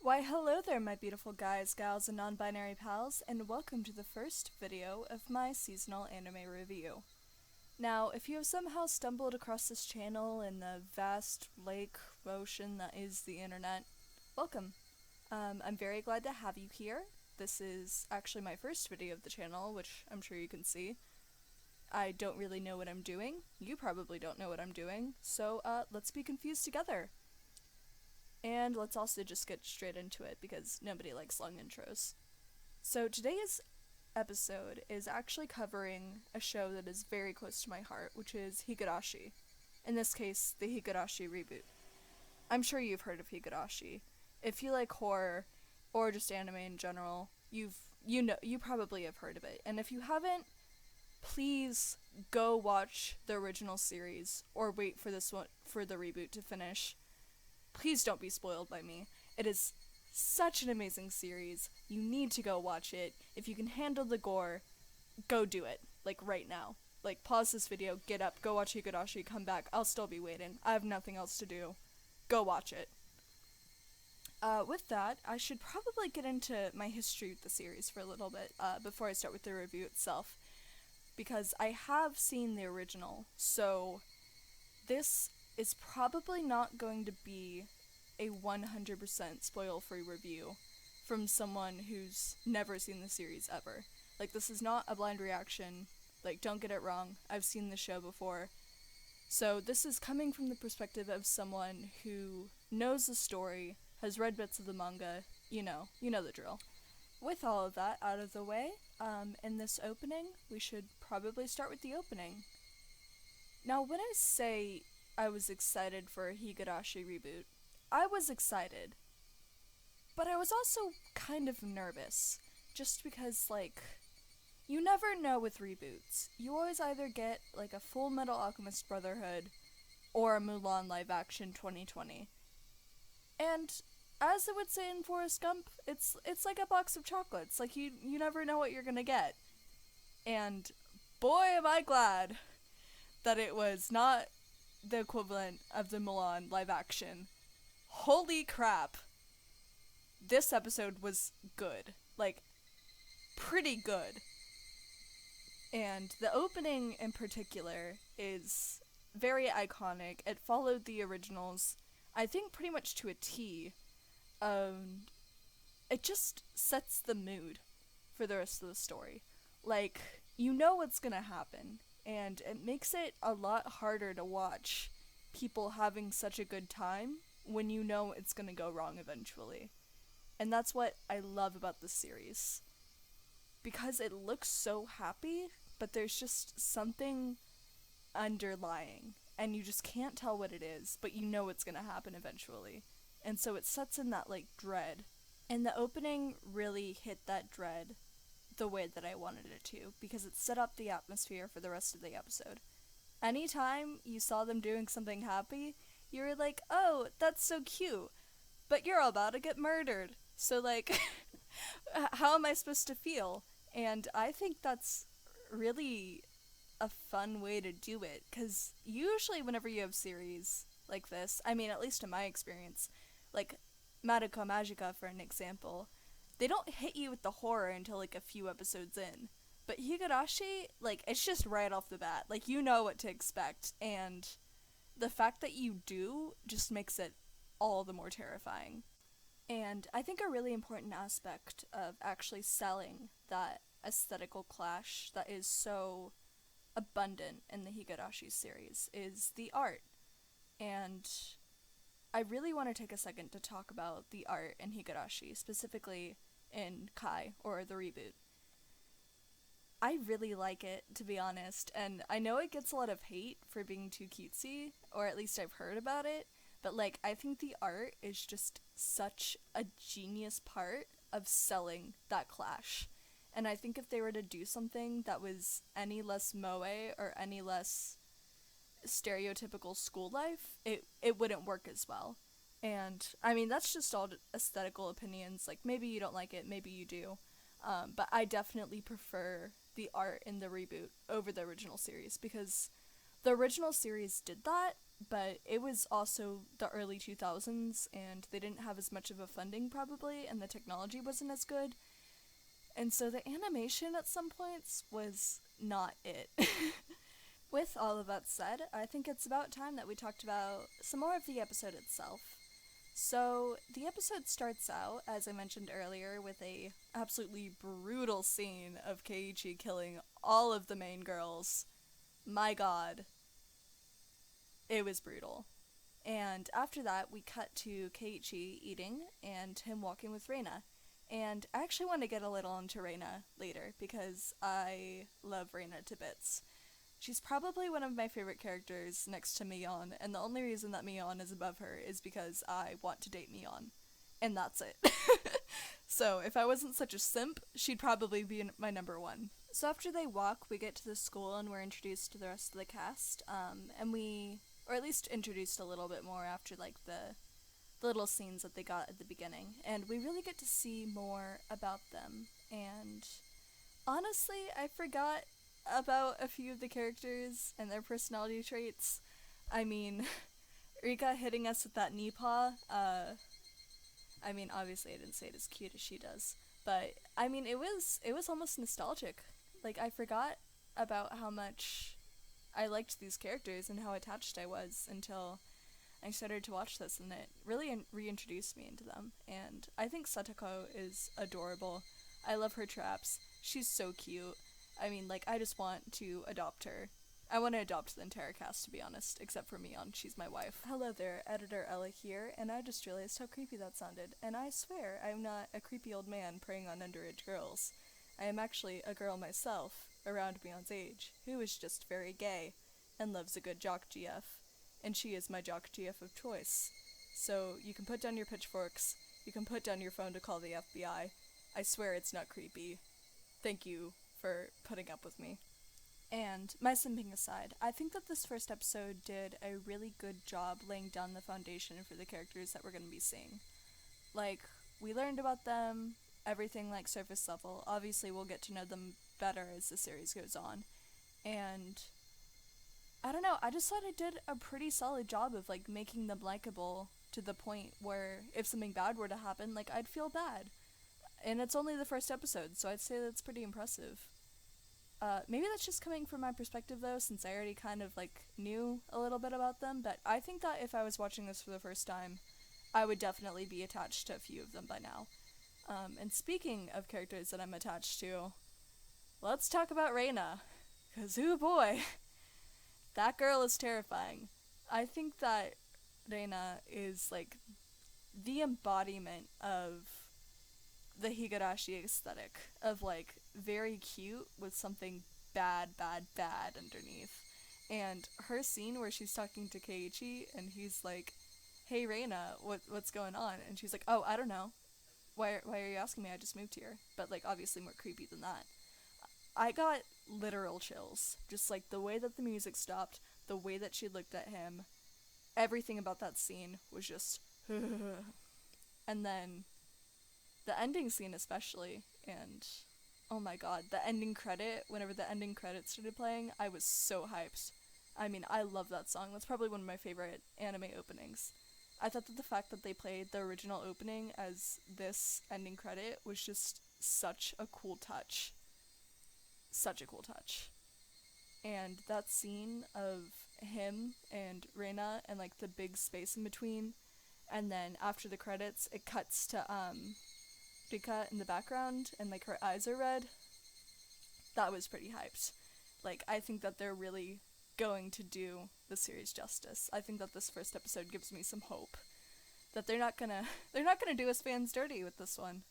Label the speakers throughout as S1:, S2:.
S1: Why hello there my beautiful guys, gals, and non-binary pals, and welcome to the first video of my seasonal anime review. Now, if you have somehow stumbled across this channel in the vast lake ocean that is the internet, welcome. I'm very glad to have you here. This is actually my first video of the channel, which I'm sure you can see. I don't really know what I'm doing. You probably don't know what I'm doing, so let's be confused together. And let's also just get straight into it because nobody likes long intros. So today's episode is actually covering a show that is very close to my heart, which is Higurashi. In this case, the Higurashi reboot. I'm sure you've heard of Higurashi. If you like horror or just anime in general, you probably have heard of it. And if you haven't, please go watch the original series or wait for the reboot to finish. Please don't be spoiled by me. It is such an amazing series. You need to go watch it. If you can handle the gore, go do it. Like right now. Like pause this video, get up, go watch Higurashi, come back. I'll still be waiting. I have nothing else to do. Go watch it. With that, I should probably get into my history with the series for a little bit before I start with the review itself. Because I have seen the original, so this is probably not going to be a 100% spoil-free review from someone who's never seen the series ever. Like, this is not a blind reaction. Like, don't get it wrong. I've seen the show before. So this is coming from the perspective of someone who knows the story, has read bits of the manga, you know the drill. With all of that out of the way, in this opening, we should probably start with the opening. Now, when I say I was excited for a Higurashi reboot, I was excited. But I was also kind of nervous, just because, like, you never know with reboots. You always either get, like, a Full Metal Alchemist Brotherhood or a Mulan live-action 2020. And as I would say in Forrest Gump, it's like a box of chocolates. Like, you never know what you're gonna get. And boy am I glad that it was not the equivalent of the Mulan live action. Holy crap. This episode was good. Like, pretty good. And the opening in particular is very iconic. It followed the originals, I think, pretty much to a T. It just sets the mood for the rest of the story. Like, you know what's gonna happen, and it makes it a lot harder to watch people having such a good time when you know it's gonna go wrong eventually. And that's what I love about this series. Because it looks so happy, but there's just something underlying, and you just can't tell what it is, but you know it's gonna happen eventually. And so it sets in that, like, dread. And the opening really hit that dread the way that I wanted it to, because it set up the atmosphere for the rest of the episode. Anytime you saw them doing something happy, you were like, oh, that's so cute, but you're about to get murdered. So, like, how am I supposed to feel? And I think that's really a fun way to do it, because usually whenever you have series like this, I mean, at least in my experience, like Madoka Magica, for an example, they don't hit you with the horror until, like, a few episodes in. But Higurashi, like, it's just right off the bat. Like, you know what to expect, and the fact that you do just makes it all the more terrifying. And I think a really important aspect of actually selling that aesthetical clash that is so abundant in the Higurashi series is the art. And I really want to take a second to talk about the art in Higurashi, specifically in Kai, or the reboot. I really like it, to be honest, and I know it gets a lot of hate for being too cutesy, or at least I've heard about it, but, like, I think the art is just such a genius part of selling that clash. And I think if they were to do something that was any less moe or any less stereotypical school life, it wouldn't work as well. And, I mean, that's just all aesthetical opinions. Like, maybe you don't like it, maybe you do. But I definitely prefer the art in the reboot over the original series, because the original series did that, but it was also the early 2000s, and they didn't have as much of a funding probably, and the technology wasn't as good. And so the animation at some points was not it. With all of that said, I think it's about time that we talked about some more of the episode itself. So, the episode starts out, as I mentioned earlier, with a absolutely brutal scene of Keiichi killing all of the main girls. My god, it was brutal. And after that, we cut to Keiichi eating and him walking with Reina. And I actually want to get a little into Reina later, because I love Reina to bits. She's probably one of my favorite characters next to Mion, and the only reason that Mion is above her is because I want to date Mion. And that's it. So, if I wasn't such a simp, she'd probably be my number one. So after they walk, we get to the school and we're introduced to the rest of the cast, or at least introduced a little bit more after, like, the little scenes that they got at the beginning. And we really get to see more about them. And honestly, I forgot about a few of the characters and their personality traits. I mean, Rika hitting us with that knee paw, I mean, obviously I didn't say it as cute as she does, but, I mean, it was almost nostalgic. Like, I forgot about how much I liked these characters and how attached I was until I started to watch this, and it really reintroduced me into them. And I think Satoko is adorable. I love her traps. She's so cute. I mean, like, I just want to adopt her. I want to adopt the entire cast, to be honest, except for Mion. She's my wife. Hello there, Editor Ella here, and I just realized how creepy that sounded. And I swear, I'm not a creepy old man preying on underage girls. I am actually a girl myself, around Mion's age, who is just very gay, and loves a good jock GF. And she is my jock GF of choice. So, you can put down your pitchforks, you can put down your phone to call the FBI. I swear it's not creepy. Thank you for putting up with me. And, my simping aside, I think that this first episode did a really good job laying down the foundation for the characters that we're going to be seeing. Like, we learned about them, everything like surface level. Obviously, we'll get to know them better as the series goes on. And I don't know, I just thought it did a pretty solid job of, like, making them likable to the point where if something bad were to happen, like, I'd feel bad. And it's only the first episode, so I'd say that's pretty impressive. Maybe that's just coming from my perspective, though, since I already kind of, like, knew a little bit about them, but I think that if I was watching this for the first time, I would definitely be attached to a few of them by now. And speaking of characters that I'm attached to, let's talk about Reina. 'Cause, ooh boy, that girl is terrifying. I think that Reina is, like, the embodiment of the Higurashi aesthetic of, like, very cute with something bad underneath. And her scene where she's talking to Keiichi and he's like, "Hey Reina, what's going on?" And she's like, "Oh, I don't know. Why are you asking me? I just moved here." But, like, obviously more creepy than that. I got literal chills. Just, like, the way that the music stopped, the way that she looked at him, everything about that scene was just and then the ending scene especially, and oh my god, the ending credit, whenever the ending credits started playing, I was so hyped. I mean, I love that song. That's probably one of my favorite anime openings. I thought that the fact that they played the original opening as this ending credit was just such a cool touch. Such a cool touch. And that scene of him and Reina and, like, the big space in between, and then after the credits, it cuts to, Rika in the background, and, like, her eyes are red. That was pretty hyped. Like, I think that they're really going to do the series justice. I think that this first episode gives me some hope that they're not gonna do us fans dirty with this one.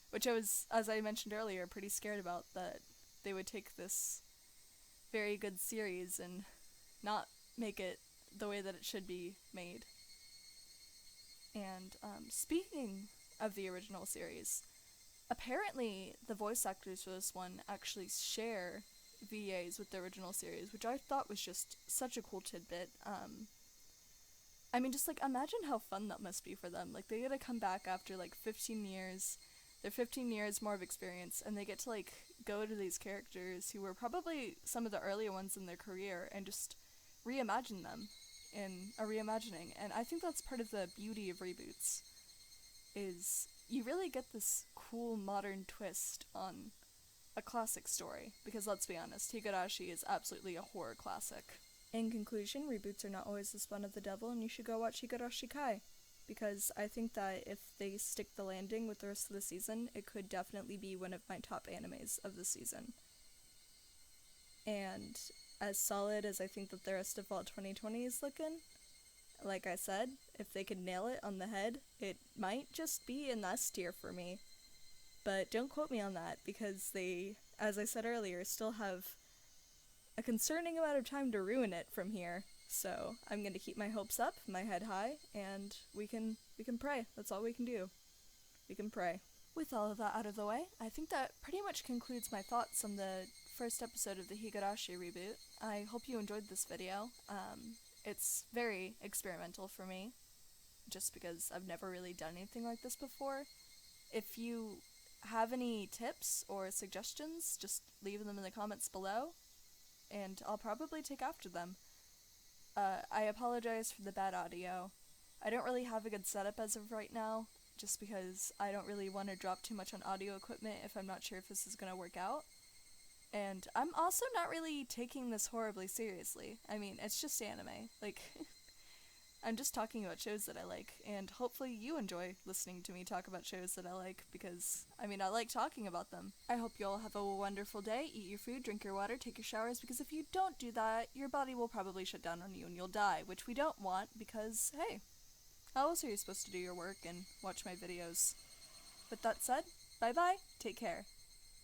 S1: Which I was, as I mentioned earlier, pretty scared about, that they would take this very good series and not make it the way that it should be made. And, speaking of the original series, apparently the voice actors for this one actually share VAs with the original series, which I thought was just such a cool tidbit. I mean, just, like, imagine how fun that must be for them. Like, they get to come back after, like, 15 years, they're 15 years more of experience, and they get to, like, go to these characters who were probably some of the earlier ones in their career and just reimagine them. in a reimagining, and I think that's part of the beauty of reboots, is you really get this cool modern twist on a classic story, because let's be honest, Higurashi is absolutely a horror classic. In conclusion, reboots are not always the spawn of the devil, and you should go watch Higurashi Kai, because I think that if they stick the landing with the rest of the season, it could definitely be one of my top animes of the season. And as solid as I think that the rest of fall 2020 is looking, like I said, if they could nail it on the head, it might just be in S tier for me. But don't quote me on that, because they, as I said earlier, still have a concerning amount of time to ruin it from here. So I'm going to keep my hopes up, my head high, and we can pray. That's all we can do. We can pray. With all of that out of the way, I think that pretty much concludes my thoughts on the first episode of the Higurashi reboot. I hope you enjoyed this video. It's very experimental for me, just because I've never really done anything like this before. If you have any tips or suggestions, just leave them in the comments below, and I'll probably take after them. I apologize for the bad audio. I don't really have a good setup as of right now, just because I don't really want to drop too much on audio equipment if I'm not sure if this is going to work out. And I'm also not really taking this horribly seriously. I mean, it's just anime. Like, I'm just talking about shows that I like, and hopefully you enjoy listening to me talk about shows that I like, because, I mean, I like talking about them. I hope you all have a wonderful day, eat your food, drink your water, take your showers, because if you don't do that, your body will probably shut down on you and you'll die, which we don't want, because, hey, how else are you supposed to do your work and watch my videos? With that said, bye-bye, take care.